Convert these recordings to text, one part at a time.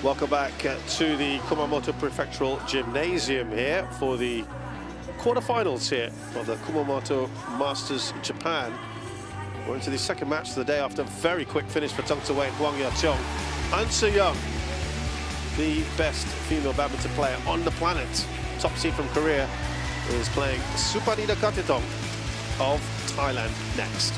Welcome back to the Kumamoto Prefectural Gymnasium here for the quarterfinals here of the Kumamoto Masters Japan. We're into the second match of the day after a very quick finish for Tong Tse-Wei and Hwang Ya-cheong. An Se-young, the best female badminton player on the planet, top seed from Korea, is playing Supanida Katethong of Thailand next.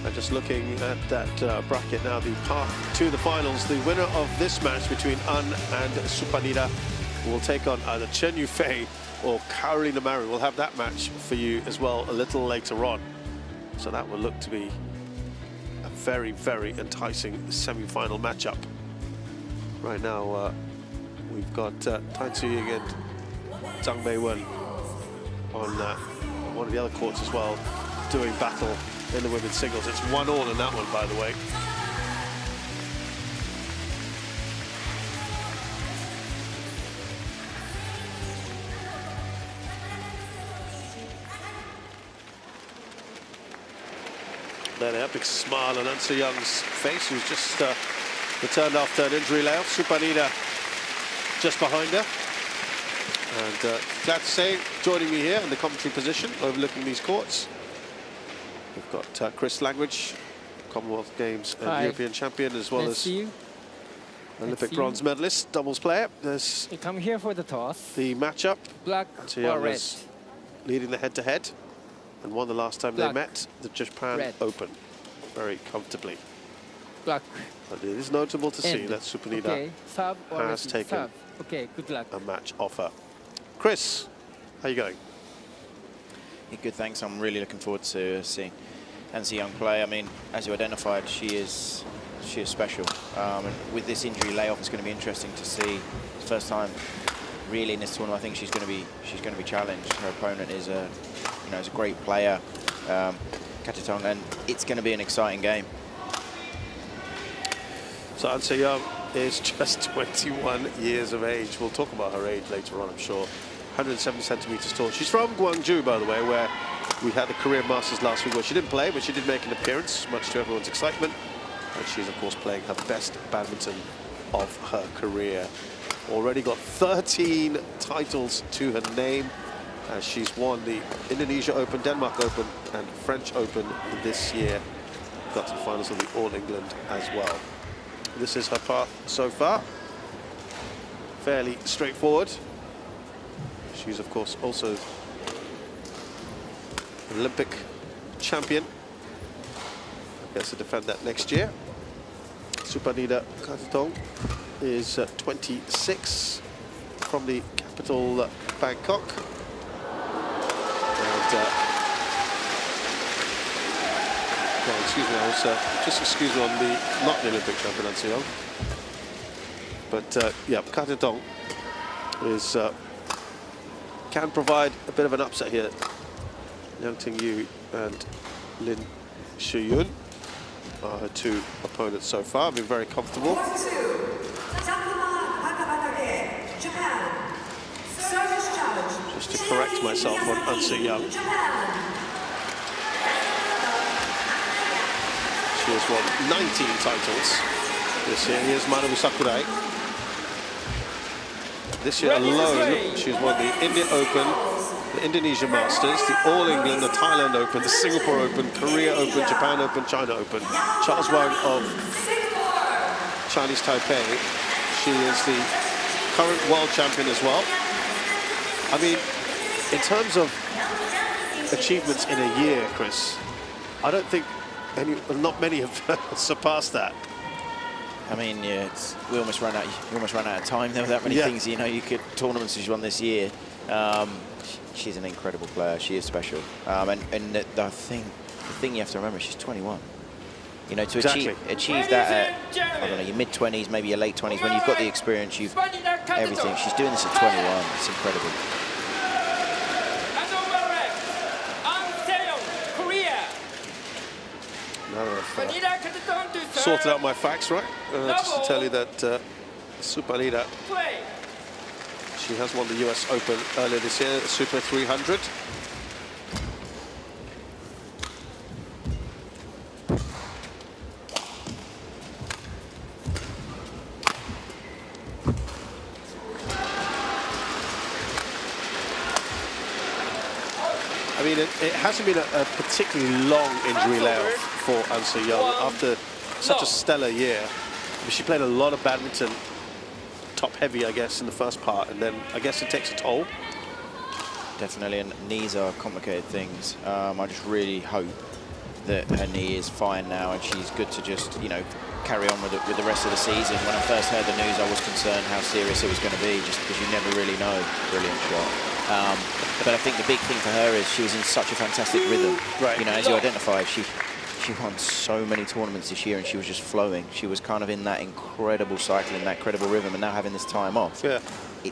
And just looking at that bracket now, the path to the finals, the winner of this match between An and Supanida will take on either Chen Yufei or Carolina Marin. We'll have that match for you as well a little later on. So that will look to be a very, very enticing semi-final matchup. Right now, we've got Tan Su-ying and Zhang Mei-wen on one of the other courts as well, doing battle in the women's singles. It's 1-1 in that one, by the way. Then an epic smile on An Se-young's face, who's just returned after an injury layoff. Supanida just behind her. And glad to say, joining me here in the commentary position, overlooking these courts, we've got Chris Langridge, Commonwealth Games and European champion, as well as Olympic bronze medalist, doubles player. There's you come here for the toss. The matchup. Black or red. Was leading the head-to-head and won the last time they met, the Japan Open, very comfortably. Black. But it is notable to see that Supanida has taken good luck. a match offer. Chris, how are you going? Good, thanks. I'm really looking forward to seeing An Se-young play. I mean, as you identified, she is special. And with this injury layoff, it's going to be interesting to see. It's the first time really in this tournament. I think she's going to be challenged. Her opponent is a great player, Katethong, and it's going to be an exciting game. So An Se-young is just 21 years of age. We'll talk about her age later on, I'm sure. 170 centimeters tall. She's from Gwangju, by the way, where we had the Korean Masters last week, where she didn't play, but she did make an appearance, much to everyone's excitement. And she's, of course, playing her best badminton of her career. Already got 13 titles to her name, as she's won the Indonesia Open, Denmark Open, and French Open this year. Got to the finals of the All England as well. This is her path so far. Fairly straightforward. She's, of course, also an Olympic champion. I guess to defend that next year. Supanida Katethong is 26 from the capital, Bangkok. And, excuse me, I was just excuse me on the not the Olympic champion, An Se-young. But yeah, Katethong is can provide a bit of an upset here. Yang Ting-yu and Lin Shu-yun are her two opponents so far. Been very comfortable. Just to correct myself on An Se-young. She has won 19 titles this year. Here's Manabu Sakurai. This year alone, she's won the India Open, the Indonesia Masters, the All England, the Thailand Open, the Singapore Open, Korea Open, Japan Open, China Open. Charles Wang of Chinese Taipei. She is the current world champion as well. I mean, in terms of achievements in a year, Chris, I don't think not many have surpassed that. I mean, yeah, we almost ran out. You almost ran out of time. There were that many things, you know, tournaments she's won this year. She's an incredible player. She is special. And the thing you have to remember, she's 21. You know, to achieve that at, I don't know, your mid-20s, maybe your late 20s, when you've got the experience, you've everything. She's doing this at 21. It's incredible. Sorted out my facts, right? Just to tell you that Supanida, She has won the US Open earlier this year, Super 300. I mean, it hasn't been a particularly long injury layoff for An Se-young after such a stellar year. I mean, she played a lot of badminton, top heavy, I guess, in the first part, and then I guess it takes a toll. Definitely, and knees are complicated things. I just really hope that her knee is fine now and she's good to just, you know, carry on with it with the rest of the season. When I first heard the news, I was concerned how serious it was going to be, just because you never really know. Brilliant shot. But I think the big thing for her is she was in such a fantastic rhythm. Right. You know, as you identify, she won so many tournaments this year and she was just flowing. She was kind of in that incredible cycle, in that incredible rhythm, and now having this time off, it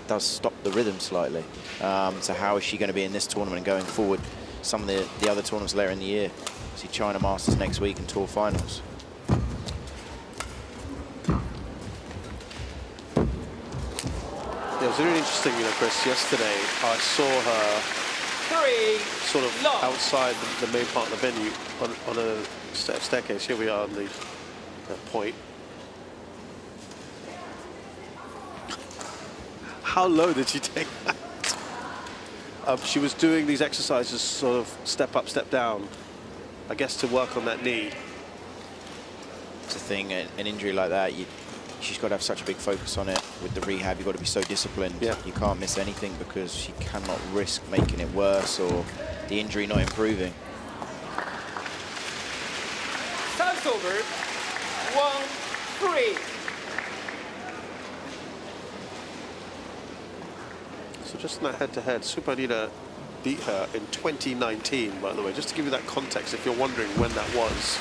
does stop the rhythm slightly. So how is she going to be in this tournament and going forward? Some of the other tournaments later in the year. See China Masters next week and Tour Finals. Yeah, it was really interesting, you know, Chris. Yesterday, I saw her sort of outside the main part of the venue on a staircase. Here we are on the point. How low did she take that? She was doing these exercises, sort of step up, step down, I guess to work on that knee. It's a thing, an injury like that, she's got to have such a big focus on it. With the rehab, you've got to be so disciplined. Yeah. You can't miss anything because she cannot risk making it worse or the injury not improving. Service over. 1-3. So just in that head-to-head, Supanida beat her in 2019, by the way, just to give you that context if you're wondering when that was.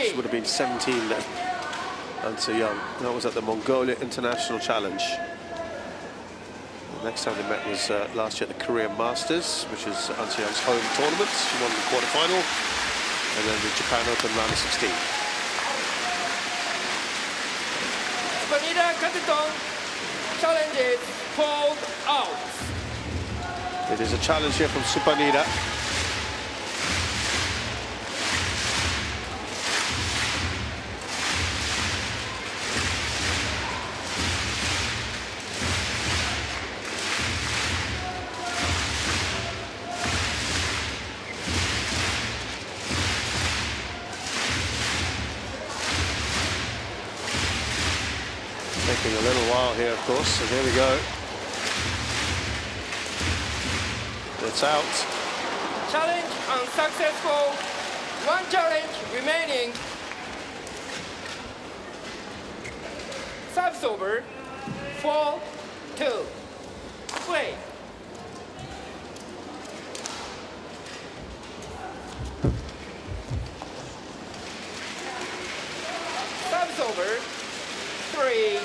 She would have been 17 then, An Se-young. That was at the Mongolia International Challenge. The next time they met was last year at the Korea Masters, which is An Se-young's home tournament. She won the quarterfinal, and then the Japan Open round of 16. Supanida Katethong challenges pulled out. It is a challenge here from Supanida. Taking a little while here, of course, so here we go. It's out. Challenge unsuccessful. One challenge remaining. Service over. 4-2. Play. Service over. 3-4.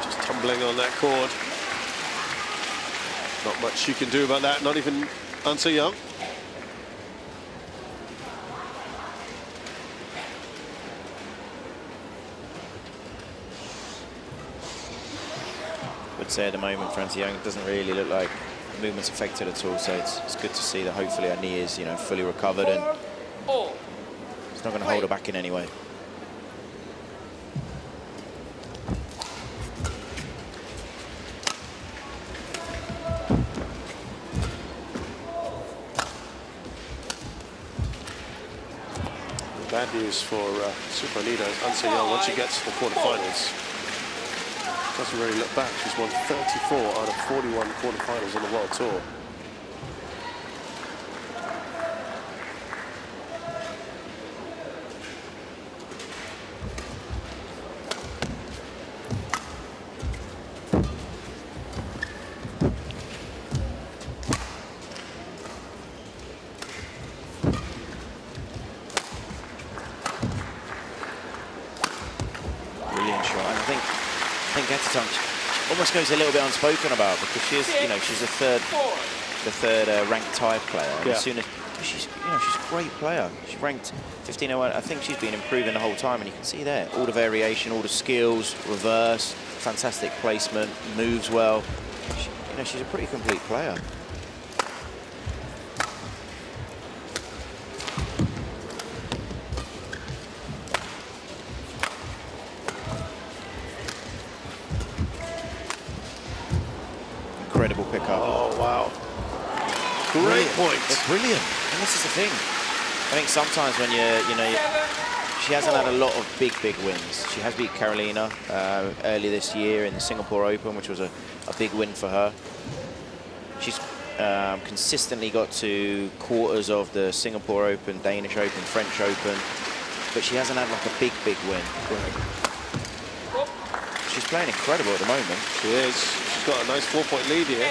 Just tumbling on that cord. Not much you can do about that, not even An Se-young. Would say at the moment for An Se-young, it doesn't really look like the movement's affected at all, so it's good to see that hopefully her knee is, you know, fully recovered and it's not going to hold her back in any way. Bad news for Supanida. An Se-young, once she gets to the quarterfinals, doesn't really look back. She's won 34 out of 41 quarterfinals on the World Tour. Katethong almost goes a little bit unspoken about because she's, you know, she's the third ranked tie player. And as soon as she's, you know, she's a great player. She's ranked 1501. I think she's been improving the whole time, and you can see there all the variation, all the skills, reverse, fantastic placement, moves well. You know, she's a pretty complete player. Incredible pickup. Oh, wow. Great point. It's brilliant. And this is the thing. I think sometimes when she hasn't had a lot of big wins. She has beat Carolina earlier this year in the Singapore Open, which was a big win for her. She's consistently got to quarters of the Singapore Open, Danish Open, French Open, but she hasn't had like a big win. She's playing incredible at the moment. She is. She's got a nice 4-point lead here.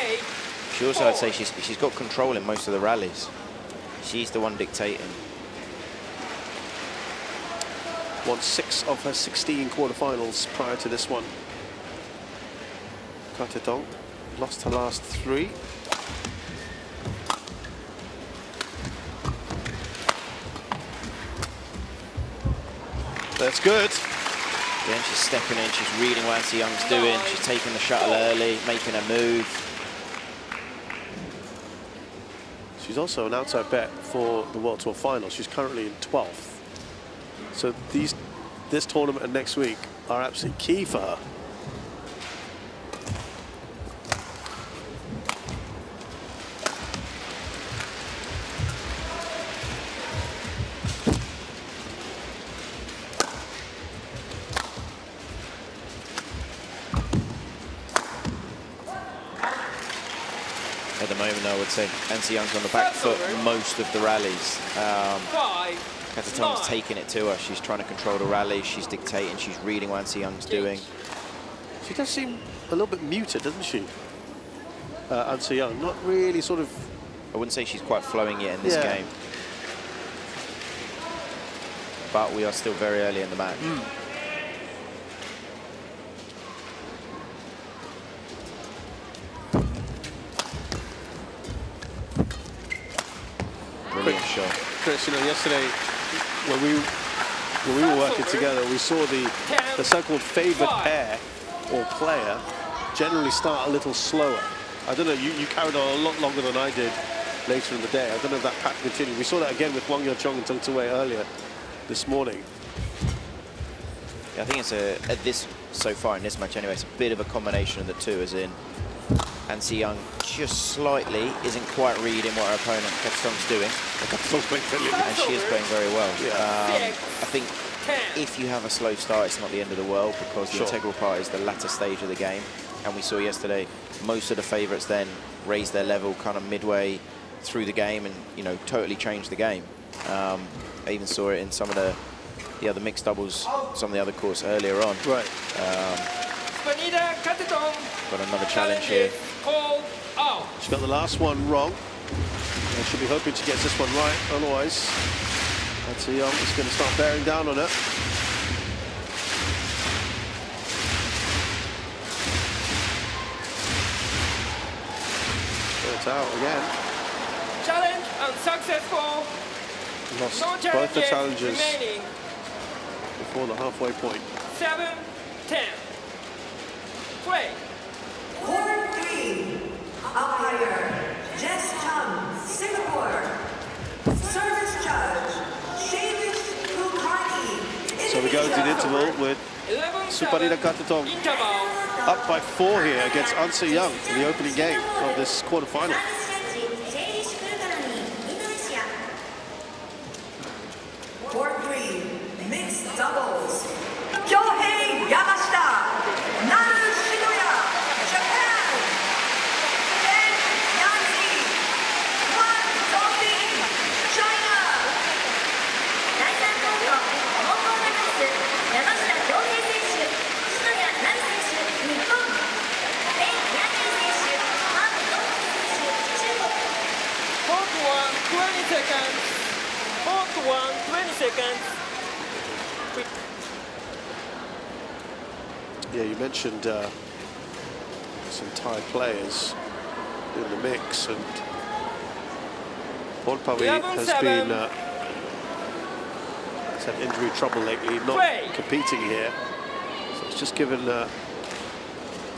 She also, I'd say, she's got control in most of the rallies. She's the one dictating. Won 6 of her 16 quarterfinals prior to this one. Katethong lost her last 3. That's good. Again, she's stepping in, she's reading what Ansi Young's doing, she's taking the shuttle early, making a move. She's also an outside bet for the World Tour final. She's currently in 12th. So this tournament and next week are absolutely key for her. At the moment, I would say Ansi Young's on the back foot most of the rallies. Katethong's taking it to her. She's trying to control the rally. She's dictating. She's reading what Ansi Young's doing. She does seem a little bit muted, doesn't she? Ansi Young, not really sort of... I wouldn't say she's quite flowing yet in this game. But we are still very early in the match. Brilliant shot. Chris, you know, yesterday when we were working together, we saw the so-called favoured pair or player generally start a little slower. I don't know, you carried on a lot longer than I did later in the day. I don't know if that pattern continued. We saw that again with Wang Yeo-chong and Tung Tzu-wei earlier this morning. Yeah, I think it's so far in this match anyway, it's a bit of a combination of the two, as in Ansi Young just slightly isn't quite reading what her opponent Katethong's doing. And she is playing very well. I think if you have a slow start, it's not the end of the world, because the integral part is the latter stage of the game. And we saw yesterday most of the favourites then raise their level kind of midway through the game and, you know, totally changed the game. I even saw it in some of the other mixed doubles, some of the other courts earlier on. Right. Supanida Katethong. Got another challenge here. She's got the last one wrong. And she'll be hoping she gets this one right. Otherwise, Ansi Young is going to start bearing down on her. It's out again. Challenge unsuccessful. Lost both the challenges before the halfway point. 7-10. Play. Court 3, umpire Jess Chung, Singapore. Service judge Shavish Kulkarni. So we go to the interval with Supanida Katethong up by 4 here against Ansi Young in the opening game of this quarterfinal. Court 3, mixed doubles. Kyohei Yamashita, Naru Shibuya, Japan. And Yanzi, Wan Dongping, China. 第3コート、混合ダブルス、山下恭平選手、篠谷成選手、日本。ペン・ヤンリー選手、ハン・ドンキ選手、中国。Court 1, 20 seconds. Court 1, 20 seconds. Quick. Yeah, you mentioned some Thai players in the mix, and Bonpavi has been has had injury trouble lately, not competing here. So it's just given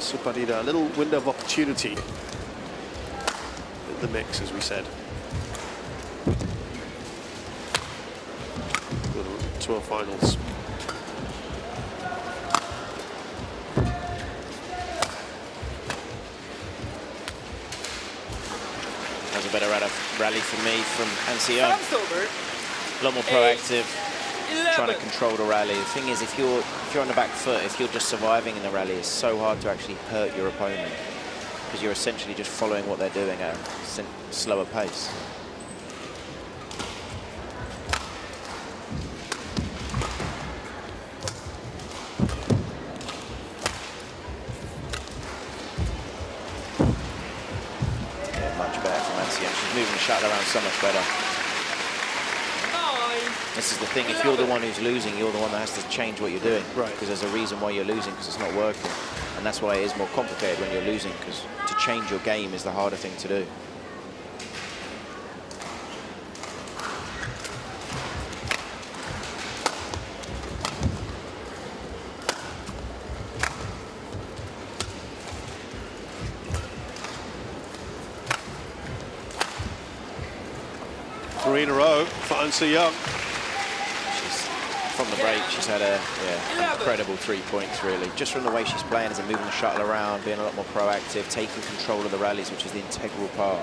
Supanida a little window of opportunity in the mix, as we said. Tour finals. That was a better rally for me from Ansi Young. A lot more proactive, trying to control the rally. The thing is, if you're on the back foot, if you're just surviving in the rally, it's so hard to actually hurt your opponent because you're essentially just following what they're doing at a slower pace. Moving the shuttle around so much better. This is the thing, if you're the one who's losing, you're the one that has to change what you're doing. Right. Because there's a reason why you're losing, because it's not working. And that's why it is more complicated when you're losing, because to change your game is the harder thing to do. Three in a row for Ansi Young. From the break, she's had a incredible 3 points, really. Just from the way she's playing, as in moving the shuttle around, being a lot more proactive, taking control of the rallies, which is the integral part.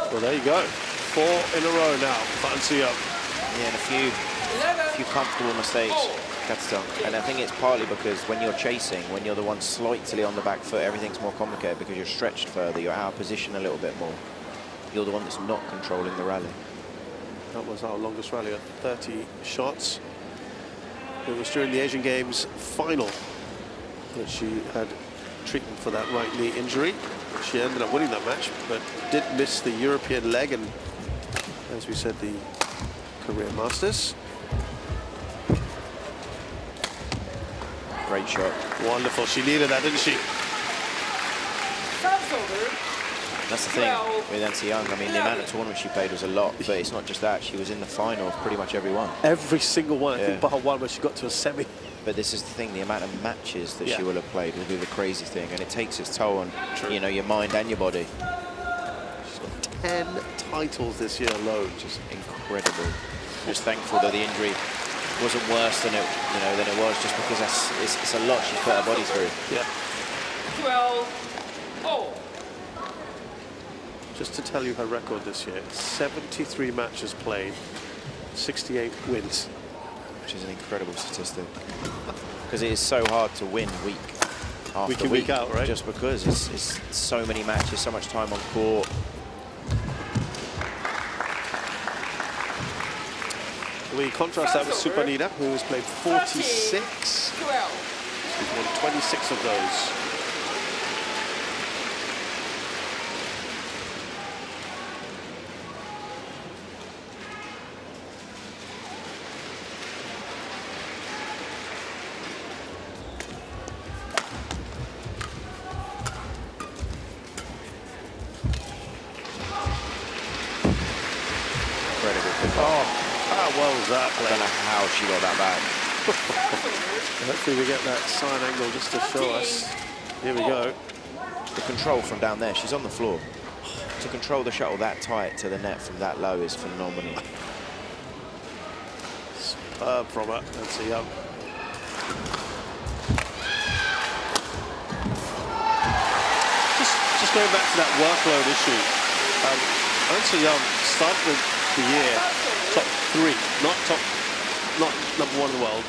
Well, there you go. 4 in a row now for Ansi Young. Yeah, and a few comfortable mistakes, Katethong. And I think it's partly because when you're chasing, when you're the one slightly on the back foot, everything's more complicated because you're stretched further, you're out of position a little bit more. You're the one that's not controlling the rally. That was our longest rally at 30 shots. It was during the Asian Games final that she had treatment for that right knee injury. She ended up winning that match, but did miss the European leg and, as we said, the Career Masters. Great shot. Wonderful. She needed that, didn't she? That's the thing with Ansi Young. I mean, the amount of tournaments she played was a lot, but it's not just that. She was in the final of pretty much every one. Every single one. I think bar one where she got to a semi. But this is the thing, the amount of matches that she will have played will be the crazy thing, and it takes its toll on, you know, your mind and your body. She's got 10 titles this year alone. Just incredible. Just thankful that the injury wasn't worse than it, than it was, just because it's a lot she's put her body through. Yeah. 12-0. Just to tell you her record this year: 73 matches played, 68 wins. Which is an incredible statistic. Because it is so hard to win week after week in, week out, right? Just because it's so many matches, so much time on court. We contrast that with Supanida, who has played 46. She's won 26 of those. How well was that played? I don't know how she got that back. Hopefully we get that side angle just to show us. Here we go. The control from down there, she's on the floor. To control the shuttle that tight to the net from that low is phenomenal. Superb from her. Ansi Young. Just going back to that workload issue. Ansi Young started with the year, top 3, not number 1 in the world,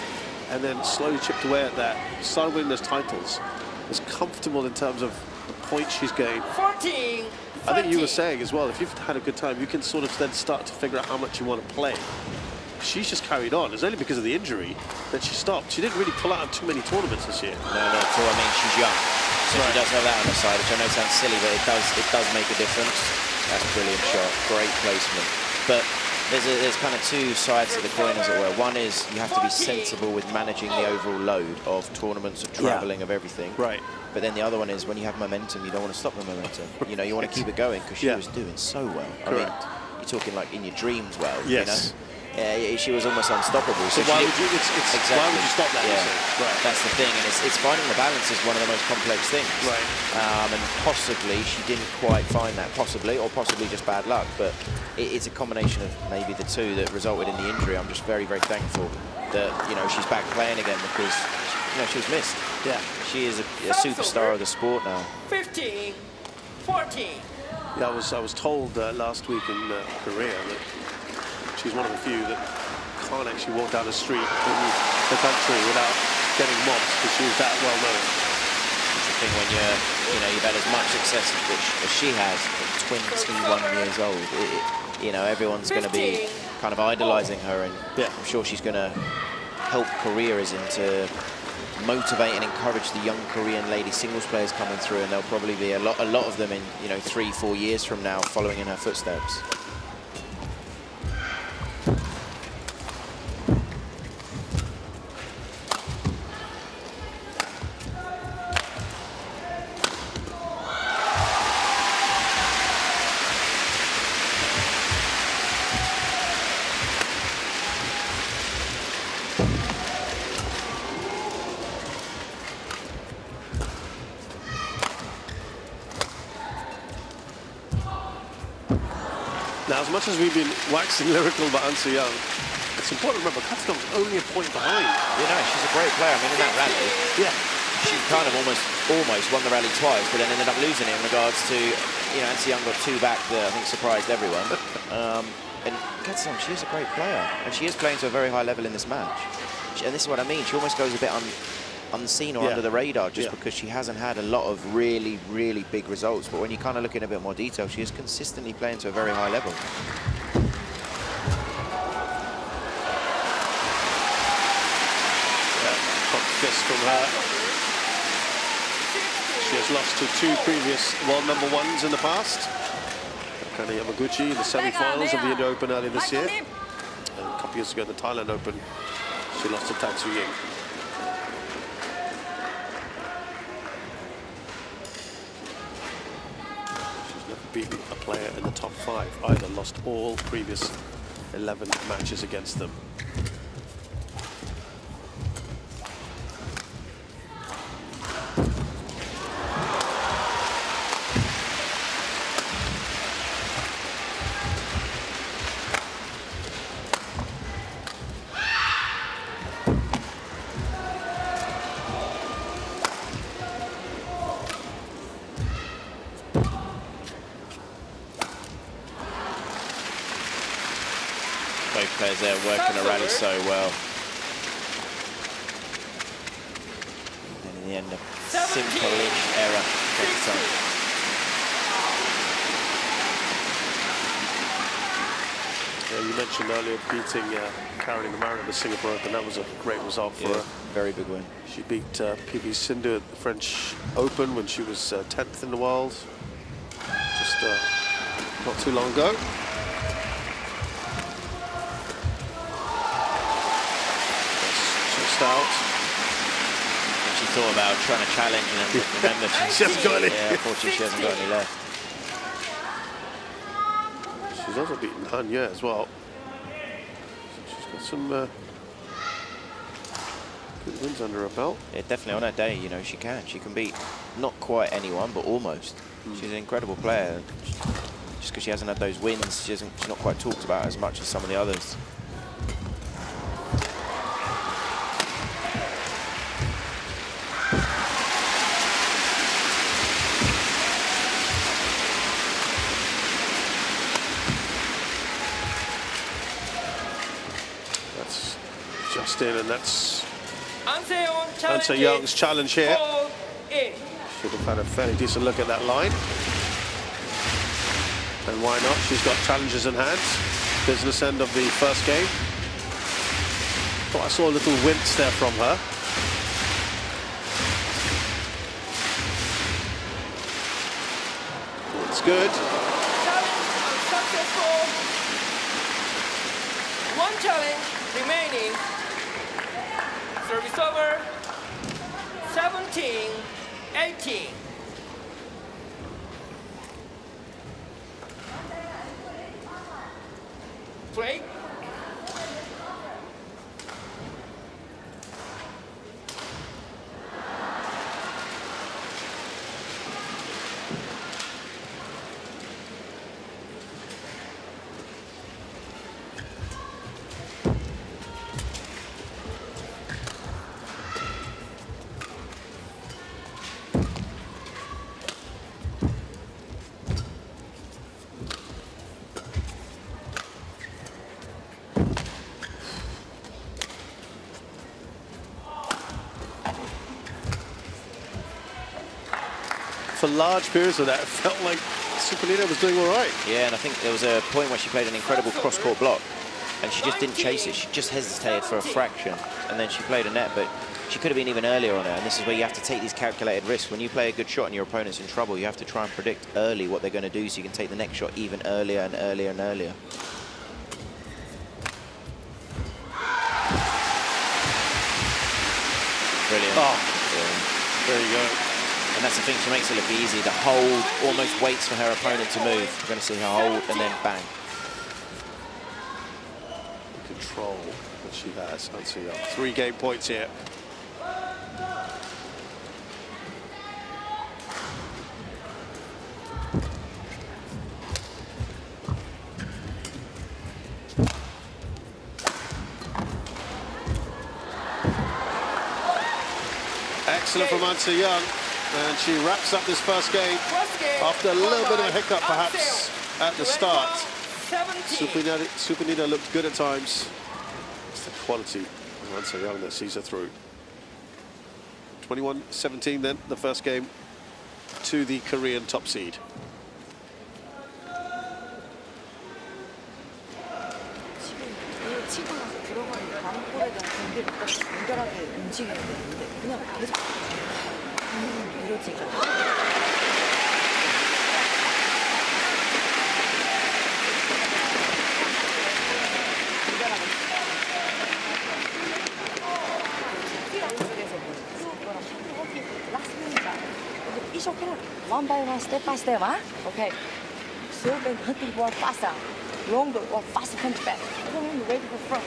and then slowly chipped away at that, started winning those titles, was comfortable in terms of the points she's gained. 14. I think you were saying as well, if you've had a good time, you can sort of then start to figure out how much you want to play. She's just carried on. It's only because of the injury that she stopped. She didn't really pull out of too many tournaments this year. No, not at all. I mean, she's young, so she does have that on the side, which I know sounds silly, but it does make a difference. That's a brilliant shot, great placement. But there's kind of two sides to the coin, as it were. One is you have to be sensible with managing the overall load of tournaments, of traveling, of everything. Right. But then the other one is when you have momentum, you don't want to stop the momentum. You know, you want to keep it going, because she was doing so well. Correct. I mean, you're talking like in your dreams well, Yes. you know? She was almost unstoppable. So why would you stop that? Yeah, right. That's the thing, and it's finding the balance is one of the most complex things. Right. And possibly she didn't quite find that, possibly just bad luck. But it's a combination of maybe the two that resulted in the injury. I'm just very, very thankful that she's back playing again, because she was missed. Yeah. She is a superstar of the sport now. 15. 14. Yeah, I was told last week in Korea that she's one of the few that can't actually walk down the street in the country without getting mobbed, because she was that well known. It's the thing when you've had as much success as she has at 21 years old. Everyone's going to be kind of idolizing her, and I'm sure she's going to help Koreas into motivate and encourage the young Korean lady singles players coming through, and there'll probably be a lot of them in 3-4 years from now following in her footsteps. Now, as much as we've been waxing lyrical about An Soo-young, it's important to remember Katethong's only a point behind. She's a great player. I mean, in that rally, she kind of almost won the rally twice, but then ended up losing it in regards to, An Soo-young got 2 back that I think surprised everyone. And Katethong, she is a great player, and she is playing to a very high level in this match. And this is what I mean. She almost goes a bit unseen or under the radar, just because she hasn't had a lot of really, really big results. But when you kind of look in a bit more detail, she is consistently playing to a very high level. Top fist from her. She has lost to 2 previous world #1s in the past. Akane Yamaguchi in the semi-finals of the India Open earlier this year. And a couple years ago in the Thailand Open, she lost to Tan Soo-ying. Beaten a player in the top 5 either, lost all previous 11 matches against them. Both players there working a rally so well. And in the end, a simple-ish error. You mentioned earlier beating Carolina Marin at the Singapore Open. That was a great result for her. Very big win. She beat PV Sindhu at the French Open when she was 10th in the world, just not too long ago. Out. And she thought about trying to challenge, and remember she hasn't got any. Yeah, unfortunately she hasn't got any left. She's also beaten Hanya as well. So she's got some good wins under her belt. Yeah, definitely on her day, she can beat not quite anyone, but almost. She's an incredible player. Just because she hasn't had those wins, she's not quite talked about as much as some of the others. next in, and that's An Young's challenge here. 4-8. Should have had a fairly decent look at that line. And why not? She's got challenges in hand. Business end of the first game. Thought I saw a little wince there from her. It's good. Challenge unsuccessful. One challenge remaining. Service over. 17-18. Play. For large periods of that, it felt like Supanida was doing all right. Yeah, and I think there was a point where she played an incredible cross-court block, and she just didn't chase it. She just hesitated for a fraction, and then she played a net, but she could have been even earlier on it. And this is where you have to take these calculated risks. When you play a good shot and your opponent's in trouble, you have to try and predict early what they're going to do so you can take the next shot even earlier and earlier and earlier. Brilliant. Oh, Yeah. there you go. And that's the thing, she makes it look easy. The hold almost waits for her opponent to move. You're going to see her hold and then bang. The control that she has. Let's see that. 3 game points here. Excellent from An Young. And she wraps up this first game after a little bit of a hiccup, perhaps, at the start. Supanida looked good at times. It's the quality of An Young that sees her through. 21-17 then, the first game to the Korean top seed. One by one, step by step, huh? Okay. Slow and hunting ball faster. Longer or faster punch back. Wait for front.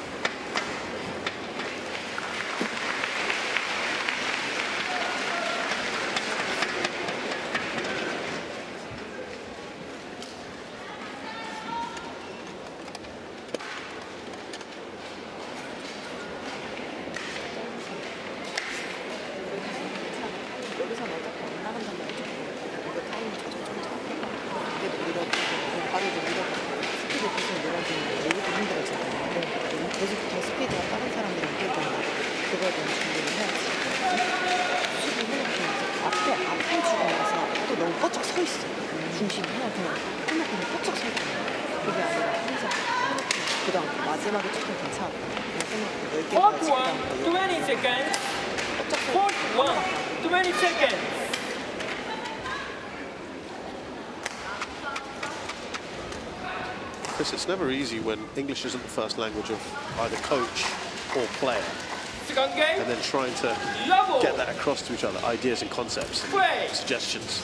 Court 1, 20 seconds. Court 1, 20 seconds. Chris, it's never easy when English isn't the first language of either coach or player, Second game. and then trying to Level. get that across to each other, ideas and concepts Play. and suggestions.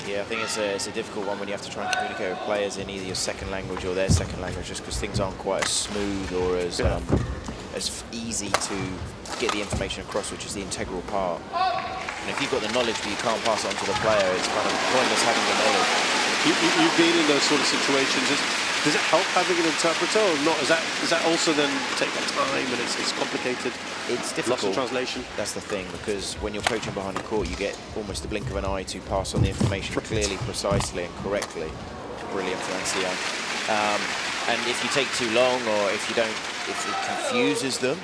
Yeah, I think it's a difficult one when you have to try and communicate with players in either your second language or their second language, just because things aren't quite as smooth or as easy to get the information across, which is the integral part. And if you've got the knowledge but you can't pass it on to the player, it's kind of pointless having the knowledge. You've been in those sort of situations. Does it help having an interpreter or not? Is that also then take that time and it's complicated? It's difficult. Lots of translation. That's the thing, because when you're coaching behind the court, you get almost the blink of an eye to pass on the information clearly, precisely, and correctly. Brilliant for An Young. And if you take too long, or if you don't if it confuses them.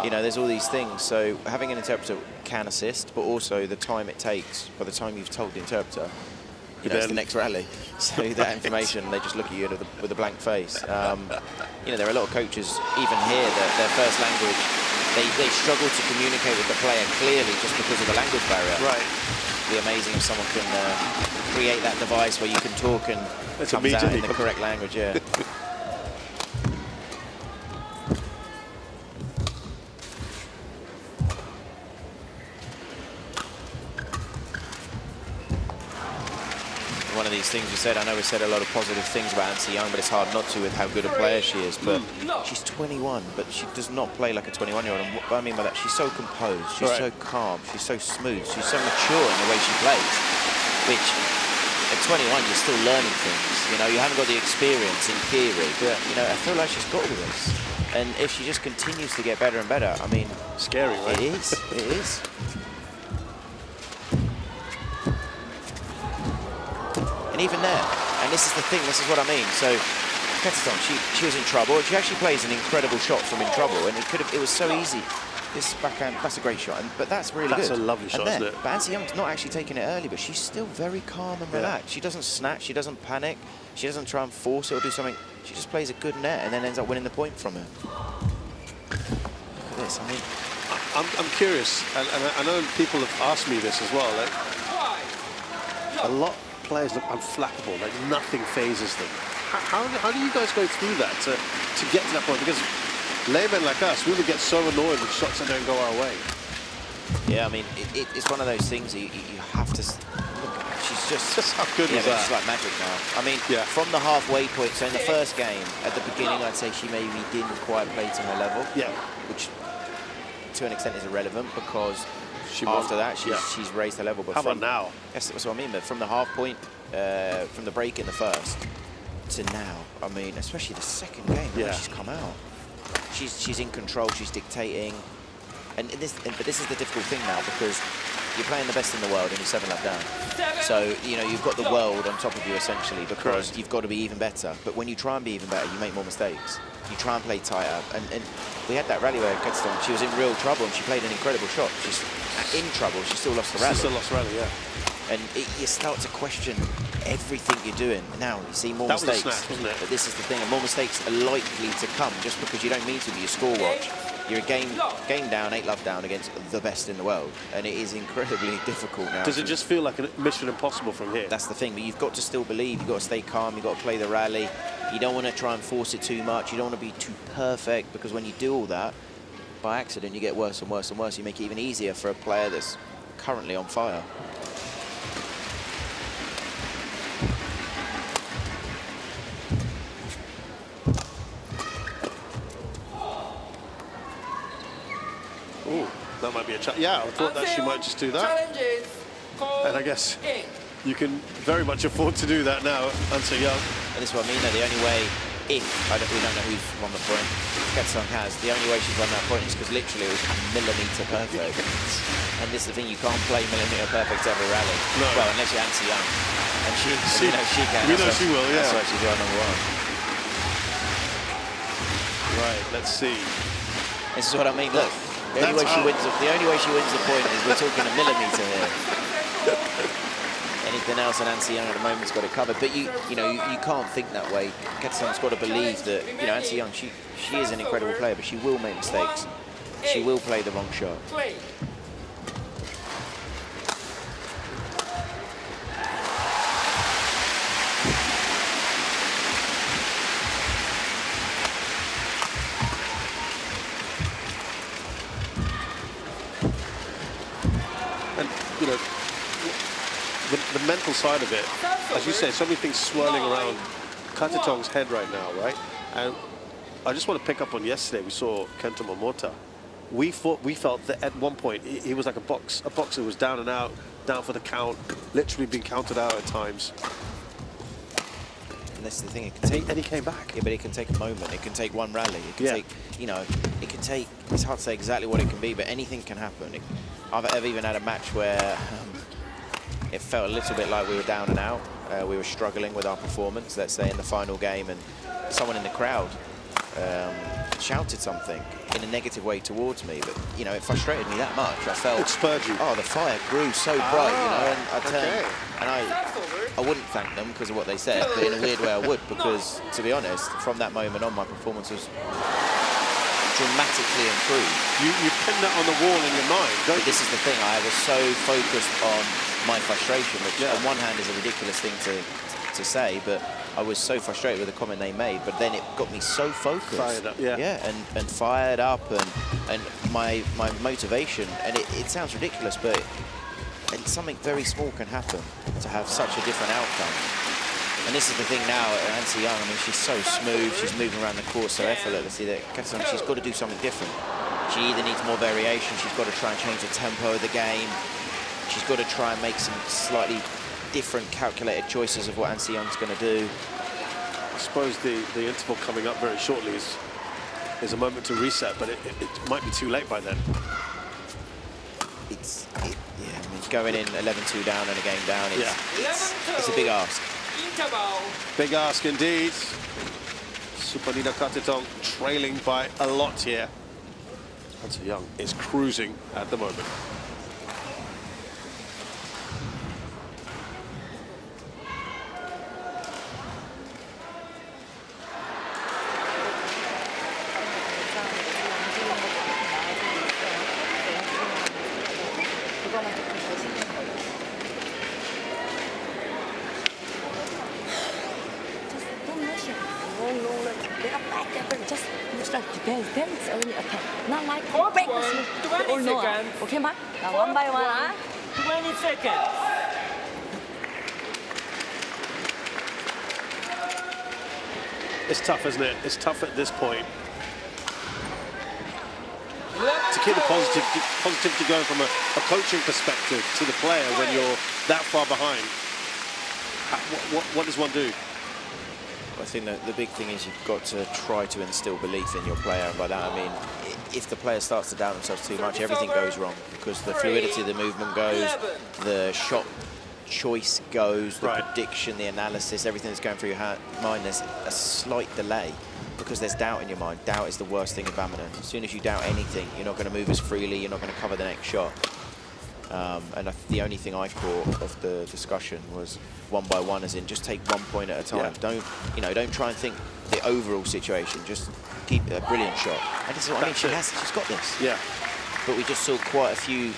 You know, there's all these things. So having an interpreter can assist, but also the time it takes by the time you've told the interpreter, you know, it's the next rally. So that information, they just look at you with a blank face. You know, there are a lot of coaches, even here, that their first language, they struggle to communicate with the player clearly just because of the language barrier. Right. It'd be amazing if someone can create that device where you can talk and it comes out in the correct language, yeah. One of these things we said, I know we said a lot of positive things about Ansi Young, but it's hard not to with how good a player she is. But she's 21, but she does not play like a 21-year-old. And what I mean by that, she's so composed, she's so calm, she's so smooth, she's so mature in the way she plays, which at 21, you're still learning things. You know, you haven't got the experience in theory. Yeah. You know, I feel like she's got all this. And if she just continues to get better and better, I mean... Scary, right? It is, it is. And even there, and this is the thing, this is what I mean. So, Katethong, she was in trouble. She actually plays an incredible shot from in trouble, and it was so easy. This backhand, that's a great shot, but that's really good. That's a lovely shot, isn't it? But Ansi Young's not actually taking it early, but she's still very calm and relaxed. She doesn't snatch, she doesn't panic, she doesn't try and force it or do something. She just plays a good net and then ends up winning the point from it. Look at this, I mean... I'm curious, and I know people have asked me this as well. Like, a lot of players look unflappable, like nothing phases them. How do you guys go through that to get to that point? Because laymen like us, we would get so annoyed with shots that don't go our way. Yeah, I mean, it's one of those things you have to... Look, she's just how good is that? She's like magic now. I mean, from the halfway point, so in the first game, at the beginning, I'd say she maybe didn't quite play to her level. Yeah. Which, to an extent, is irrelevant because after that, she's raised her level. But how about now? Yes, that's what I mean. But from the half point, from the break in the first to now, I mean, especially the second game, where she's come out. She's in control. She's dictating. But this is the difficult thing now because you're playing the best in the world and you're 7 lap down. So, you know, you've got the world on top of you essentially because you've got to be even better. But when you try and be even better, you make more mistakes. You try and play tighter. And we had that rally where Katethong, she was in real trouble and she played an incredible shot. She's in trouble. She still lost the rally. She still lost the rally, yeah. And you start to question everything you're doing. Now, you see more mistakes. That was a snap, wasn't it? But this is the thing, and more mistakes are likely to come just because you don't mean to be a score watch. You're a game down, 8 love down against the best in the world, and it is incredibly difficult now. Does it just feel like a mission impossible from here? That's the thing, but you've got to still believe. You've got to stay calm. You've got to play the rally. You don't want to try and force it too much. You don't want to be too perfect because when you do all that, by accident, you get worse and worse and worse. You make it even easier for a player that's currently on fire. That might be a challenge. Yeah, I thought that she might just do that. And I guess you can very much afford to do that now, Ansi Young. And this is what I mean, though, the only way, we don't know who's won the point, Katethong has, the only way she's won that point is because literally it was millimetre perfect. And this is the thing, you can't play millimetre perfect every rally. No. Well, unless you're Ansi Young. And she can. We know she will, yeah. That's why she's won #1. Right, let's see. This is what I mean, look. The only way she wins the point is we're talking a millimetre here. Anything else, and Ansi Young at the moment's got it covered. But you can't think that way. Katethong's got to believe that Ansi Young, she is an incredible player, but she will make mistakes. She will play the wrong shot. The mental side of it, as you say, so many things swirling around Katethong's head right now, right? And I just want to pick up on yesterday. We saw Kento Momota. We felt that at one point he was like a boxer who was down and out, down for the count, literally being counted out at times. And that's the thing. It can take, and he came back. Yeah, but it can take a moment. It can take one rally. It can take, it can take. It's hard to say exactly what it can be, but anything can happen. I've even had a match where. It felt a little bit like we were down and out. We were struggling with our performance, let's say, in the final game, and someone in the crowd shouted something in a negative way towards me, but you know, it frustrated me that much. I felt it spurred you. Oh, the fire grew so bright, you know, and I turned and I wouldn't thank them because of what they said, but in a weird way I would, because to be honest, from that moment on, my performance was dramatically improved. You pin that on the wall in your mind, don't but this is the thing, I was so focused on my frustration, which on one hand is a ridiculous thing to say, but I was so frustrated with the comment they made, but then it got me so focused. Fired up, and fired up, and my motivation, and it sounds ridiculous, but something very small can happen to have such a different outcome. And this is the thing now, Nancy Young, I mean, she's so smooth, she's moving around the court so effortlessly that Katethong, she's got to do something different. She either needs more variation, she's got to try and change the tempo of the game, she's got to try and make some slightly different calculated choices of what Nancy Young's going to do. I suppose the interval coming up very shortly is a moment to reset, but it might be too late by then. Yeah, I mean, going in 11-2 down and a game down, it's a big ask. Big ask indeed. Supanida Katethong trailing by a lot here. Nancy Young is cruising at the moment. Then it's only attack. Not like Court break score, the 20 all no. seconds. Okay, ma? Now one by one. 20 seconds. It's tough, isn't it? It's tough at this point to keep the positivity going from a coaching perspective to the player when you're that far behind. What does one do? I think that the big thing is you've got to try to instill belief in your player, and by that I mean if the player starts to doubt themselves too much, everything goes wrong, because the fluidity of the movement goes, the shot choice goes, the prediction, the analysis, everything that's going through your mind. There's a slight delay because there's doubt in your mind. Doubt is the worst thing in badminton. As soon as you doubt anything, you're not going to move as freely, you're not going to cover the next shot. And the only thing I caught of the discussion was one by one, as in just take 1 point at a time. Don't try and think the overall situation. Just keep a brilliant shot. And this is what I mean. She's got this. Yeah. But we just saw quite a few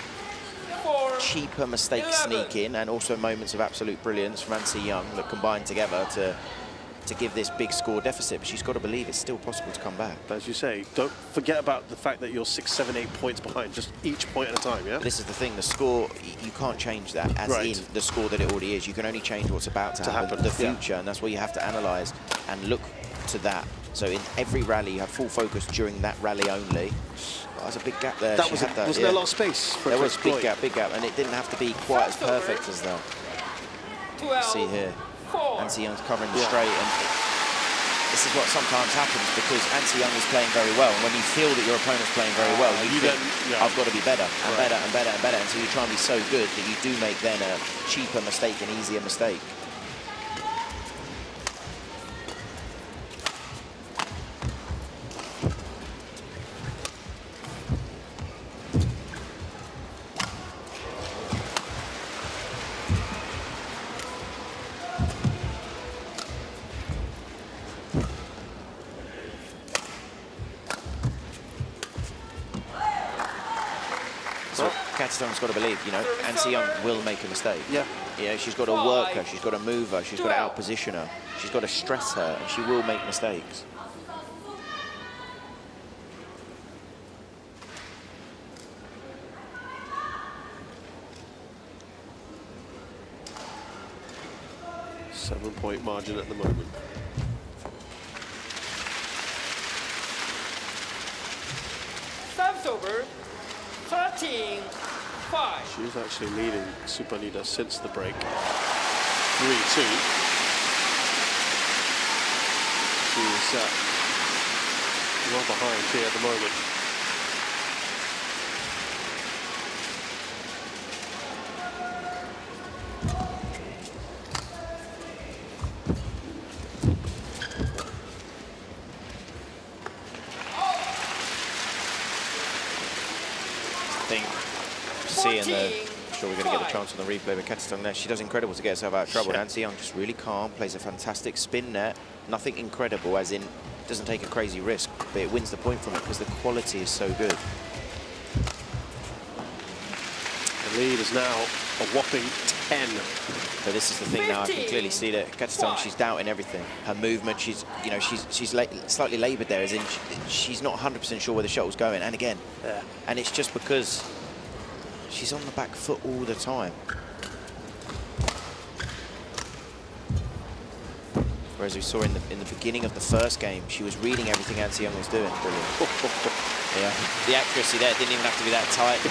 cheaper mistakes sneak in, and also moments of absolute brilliance from Nancy Young that combined together to give this big score deficit. But she's got to believe it's still possible to come back. As you say, don't forget about the fact that you're 6, 7, 8 points behind, just each point at a time, yeah? This is the thing, the score, you can't change that as in the score that it already is. You can only change what's about to happen, the future, and that's what you have to analyse and look to that. So in every rally, you have full focus during that rally only. Oh, there's a big gap there. Wasn't there a lot of space for there was big gap, and it didn't have to be quite as perfect as that. You see here, Nancy Young's covering the straight, and this is what sometimes happens because Nancy Young is playing very well, and when you feel that your opponent's playing very well, you think, I've got to be better and better and better and better, until you try and be so good that you do make then a cheaper mistake, an easier mistake. Katethong's got to believe, Nancy Young will make a mistake. Yeah. She's got to work her, she's got to move her, she's got to out-position her, she's got to stress her, and she will make mistakes. Seven-point margin at the moment. Service over. 13-5. She's actually leading Supanida since the break. 3-2. She's well behind here at the moment. I'm sure we're going to get the chance on the replay, but Katethong there, she does incredible to get herself out of trouble. Yeah. Nancy Young just really calm, plays a fantastic spin net. Nothing incredible, as in, doesn't take a crazy risk, but it wins the point from it because the quality is so good. The lead is now a whopping 10. But this is the thing now, I can clearly see that Katethong, she's doubting everything. Her movement, she's slightly laboured there, as in she's not 100% sure where the shuttle's going. And again, and it's just because she's on the back foot all the time. Whereas we saw in the beginning of the first game, she was reading everything Nancy Young was doing. Brilliant. Yeah, the accuracy there didn't even have to be that tight.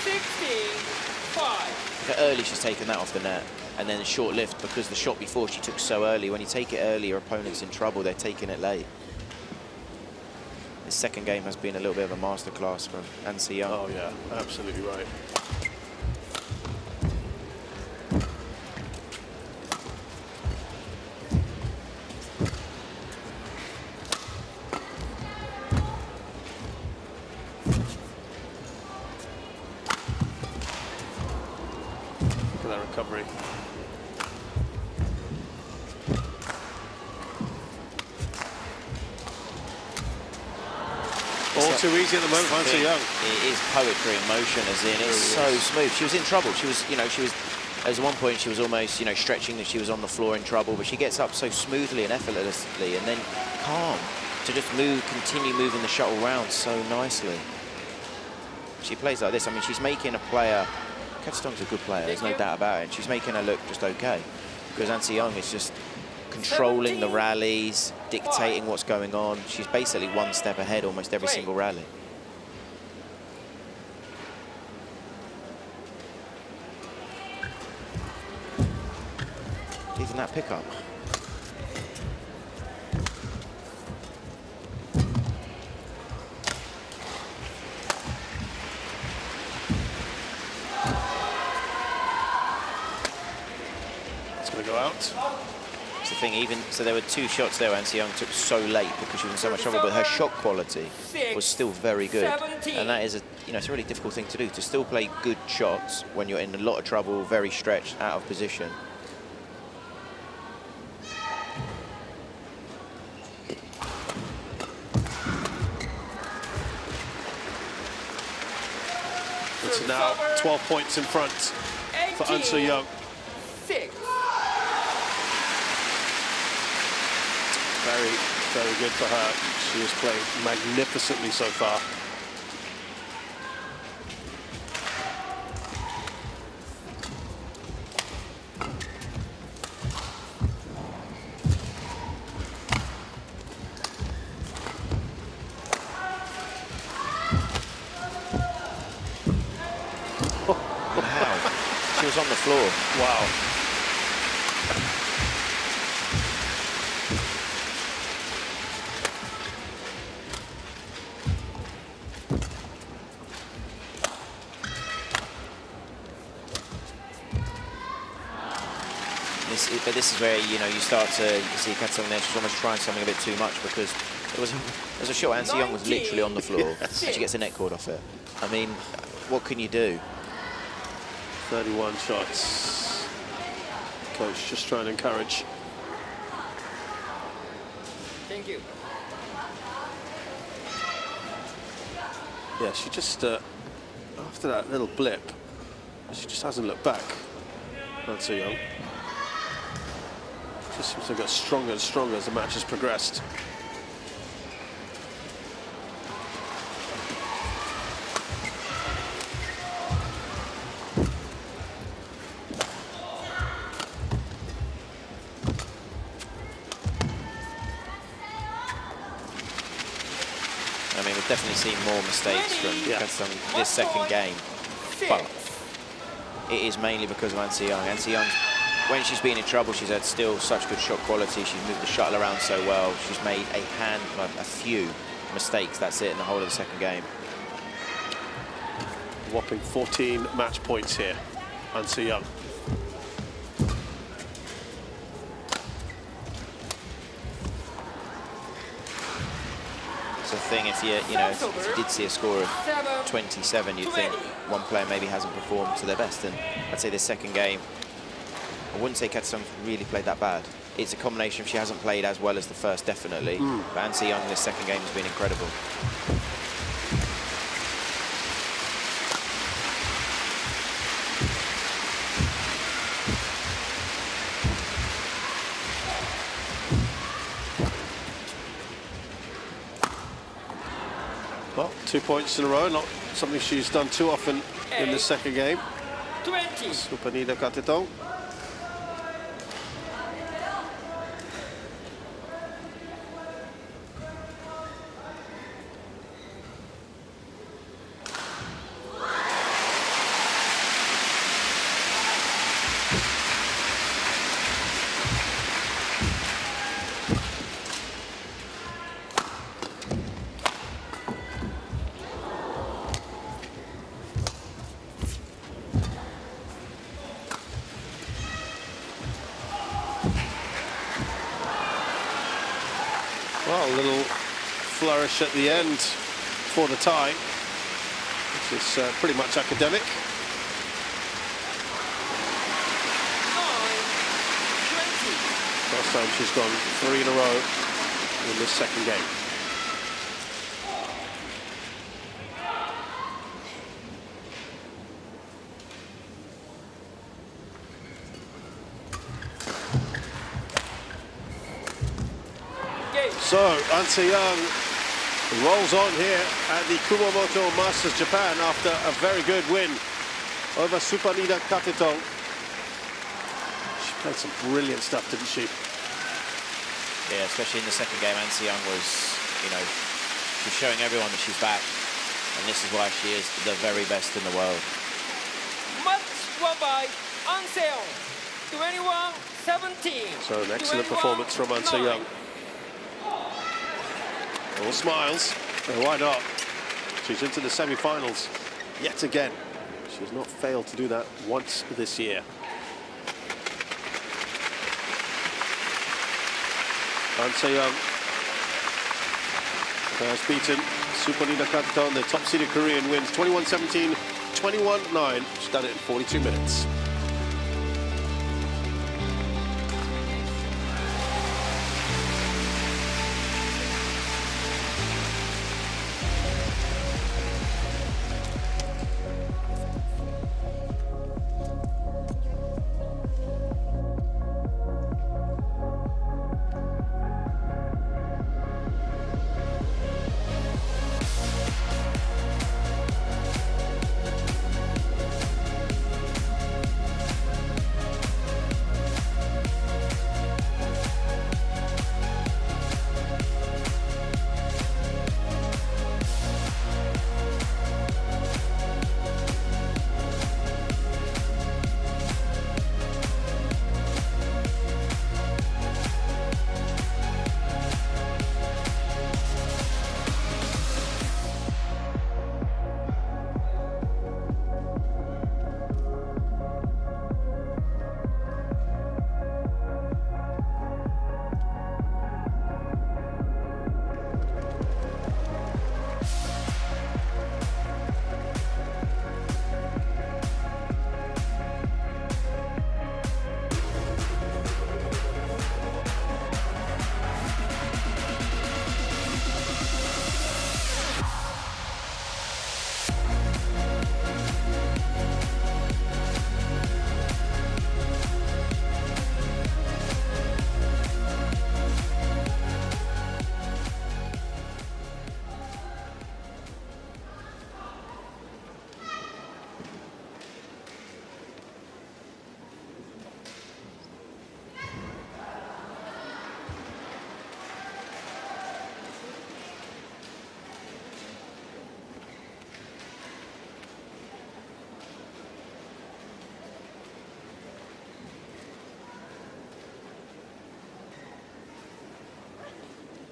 65. Look how early she's taken that off the net, and then short lift because the shot before she took so early. When you take it early, your opponent's in trouble. They're taking it late. This second game has been a little bit of a masterclass from Nancy Young. Oh yeah, absolutely right. Look at that recovery. All too easy at the moment, Nancy Young. It is poetry in motion, as in it's so smooth. She was in trouble. She was, at one point she was almost, stretching that she was on the floor in trouble, but she gets up so smoothly and effortlessly, and then calm to just continue moving the shuttle round so nicely. She plays like this. I mean, she's making a player. Katethong's a good player. There's no doubt about it. She's making her look just okay, because Nancy Young is just controlling the rallies, dictating what's going on. She's basically one step ahead almost every single rally. Even that pickup. It's going to go out. It's the thing, so there were two shots there Nancy Young took so late because she was in so much trouble, but her shot quality was still very good. And that is it's a really difficult thing to do, to still play good shots when you're in a lot of trouble, very stretched, out of position. It's now 12 points in front for Nancy Young. 6. Very, very good for her. She has played magnificently so far. Wow. She was on the floor. Wow. But this is where you start to see Katethong there. She's almost trying something a bit too much, because there was a shot. Nancy Young was literally on the floor, and she gets a net cord off it. I mean, what can you do? 31 shots. Coach just trying to encourage. Thank you. Yeah, she just after that little blip, she just hasn't looked back. Nancy Young. Just seems to get stronger and stronger as the match has progressed. I mean, we've definitely seen more mistakes from Katethong this second game, but it is mainly because of Nancy Young. Nancy Young, when she's been in trouble, she's had still such good shot quality. She's moved the shuttle around so well. She's made a few mistakes. That's it in the whole of the second game. Whopping 14 match points here, Nancy Young. the thing. If you know, if you did see a score of 27, you'd think one player maybe hasn't performed to their best. And I'd say the second game, I wouldn't say Katethong really played that bad. It's a combination of she hasn't played as well as the first, definitely. But An Se-young, this second game has been incredible. Well, 2 points in a row, not something she's done too often in the second game. 20. Supanida Katethong. Well, a little flourish at the end for the tie, which is pretty much academic. 20. Last time she's gone 3 in a row in this second game. So, An Se-young rolls on here at the Kumamoto Masters Japan after a very good win over Supanida Katethong. She played some brilliant stuff, didn't she? Yeah, especially in the second game, An Se-young was, you know, she's showing everyone that she's back, and this is why she is the very best in the world. Match won by An Se-young. 21-17. So an excellent performance from An Se-young. All smiles, and why not? She's into the semi-finals yet again. She's not failed to do that once this year. An Se-young has beaten Supanida Katethong, the top-seeded Korean, wins 21-17, 21-9. She's done it in 42 minutes.